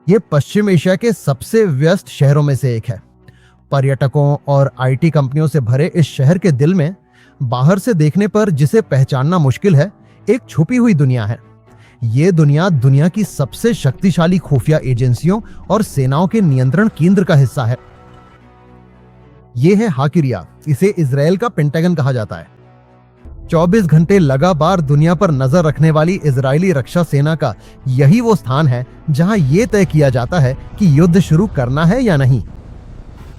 ये पश्चिम एशिया के सबसे व्यस्त शहरों में से एक है। पर्यटकों और आईटी कंपनियों से भरे इस शहर के दिल में बाहर से देखने पर जिसे पहचानना मुश्किल है, एक छुपी हुई दुनिया है। ये दुनिया की सबसे शक्तिशाली खुफिया एजेंसियों और सेनाओं के नियंत्रण केंद्र का हिस्सा है। ये है हाकिरिया, इसे इजराइल का पेंटागन कहा जाता है। 24 घंटे लगातार दुनिया पर नजर रखने वाली इजरायली रक्षा सेना का यही वो स्थान है जहां यह तय किया जाता है कि युद्ध शुरू करना है या नहीं।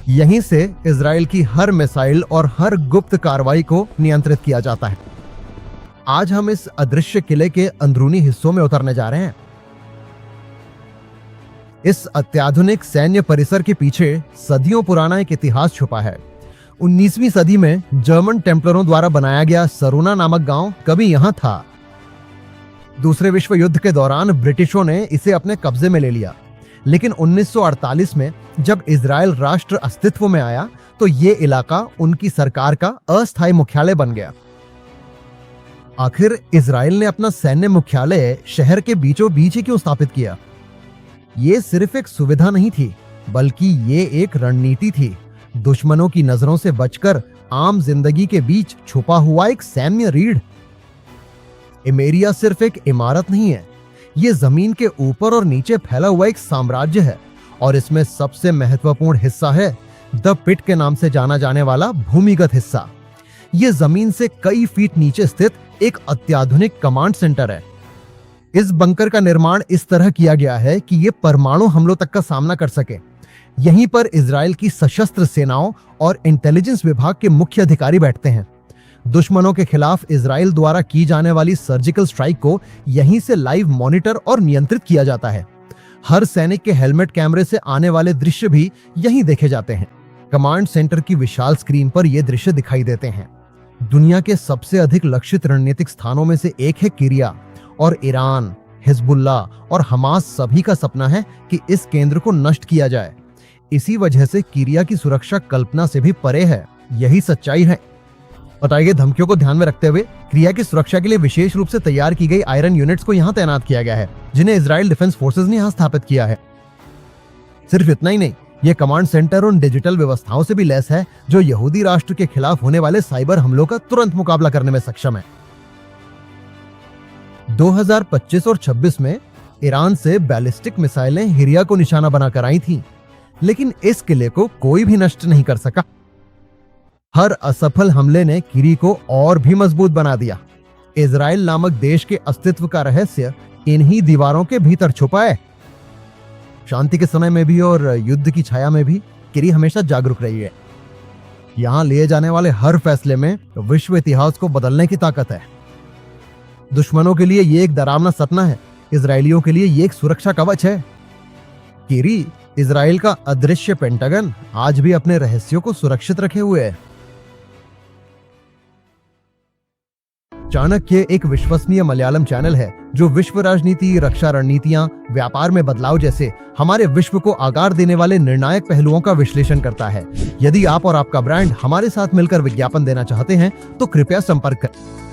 यहीं से इजराइल की हर मिसाइल और हर गुप्त कार्रवाई को नियंत्रित किया जाता है। आज हम इस अदृश्य किले के अंदरूनी हिस्सों में उतरने जा रहे हैं। इस अत्याधुनिक सैन्य परिसर के पीछे सदियों पुराना एक इतिहास छुपा है। 19वीं सदी में जर्मन टेम्पलरों द्वारा बनाया गया सरूना नामक गांव कभी यहां था। दूसरे विश्व युद्ध के दौरान ब्रिटिशों ने इसे अपने कब्जे में ले लिया, लेकिन 1948 में जब इजराइल राष्ट्र अस्तित्व में आया तो ये इलाका उनकी सरकार का अस्थायी मुख्यालय बन गया। आखिर इजराइल ने अपना सैन्य मुख्यालय शहर के बीचों बीच ही क्यों स्थापित किया? ये सिर्फ एक सुविधा नहीं थी, बल्कि ये एक रणनीति थी। दुश्मनों की नजरों से बचकर आम जिंदगी के बीच छुपा हुआ एक सैन्य रीढ़। इमेरिया सिर्फ एक इमारत नहीं है, ये जमीन के ऊपर और नीचे फैला हुआ एक साम्राज्य है, और इसमें सबसे महत्वपूर्ण हिस्सा है द पिट के नाम से जाना जाने वाला भूमिगत हिस्सा। ये जमीन से कई फीट नीचे स्थित एक अत्याधुनिक कमांड सेंटर है। इस बंकर का निर्माण इस तरह किया गया है कि ये परमाणु हमलों तक का सामना कर सके। यहीं पर इजराइल की सशस्त्र सेनाओं और इंटेलिजेंस विभाग के मुख्य अधिकारी बैठते हैं। दुश्मनों के खिलाफ इजराइल द्वारा की जाने वाली सर्जिकल स्ट्राइक को यहीं से लाइव मॉनिटर और नियंत्रित किया जाता है। हर सैनिक के हेलमेट कैमरे से आने वाले दृश्य भी यहीं देखे जाते हैं। कमांड सेंटर की विशाल स्क्रीन पर ये दृश्य दिखाई देते हैं। दुनिया के सबसे अधिक लक्षित रणनीतिक स्थानों में से एक है किरिया, और ईरान, हिजबुल्ला और हमास सभी का सपना है कि इस केंद्र को नष्ट किया जाए। इसी वजह से किरिया की सुरक्षा कल्पना से भी परे है। यही सच्चाई है। बताई गई धमकियों को ध्यान में रखते हुए किरिया की सुरक्षा के लिए विशेष रूप से तैयार की गई आयरन यूनिट्स को यहाँ तैनात किया गया है, जिन्हें इजराइल डिफेंस फोर्सेज ने यहाँ स्थापित किया है। सिर्फ इतना ही नहीं, ये कमांड सेंटर उन डिजिटल व्यवस्थाओं से भी लैस है जो यहूदी राष्ट्र के खिलाफ होने वाले साइबर हमलों का तुरंत मुकाबला करने में सक्षम है। 2025 और 26 में ईरान से बैलिस्टिक मिसाइलें हिरिया को निशाना बनाकर आई थीं, लेकिन इस किले को कोई भी नष्ट नहीं कर सका। हर असफल हमले ने किरी को और भी मजबूत बना दिया। इजराइल नामक देश के अस्तित्व का रहस्य इन्हीं दीवारों के भीतर छुपा है। शांति के समय में भी और युद्ध की छाया में भी किरी हमेशा जागरूक रही है। यहाँ लिए जाने वाले हर फैसले में विश्व इतिहास को बदलने की ताकत है। दुश्मनों के लिए ये एक डरावना सपना है, इजरायलियों के लिए ये एक सुरक्षा कवच है। किरी, इजराइल का अदृश्य पेंटागन, आज भी अपने रहस्यों को सुरक्षित रखे हुए है। चाणक्य एक विश्वसनीय मलयालम चैनल है जो विश्व राजनीति, रक्षा रणनीतियां, व्यापार में बदलाव जैसे हमारे विश्व को आकार देने वाले निर्णायक पहलुओं का विश्लेषण करता है। यदि आप और आपका ब्रांड हमारे साथ मिलकर विज्ञापन देना चाहते हैं तो कृपया संपर्क करें।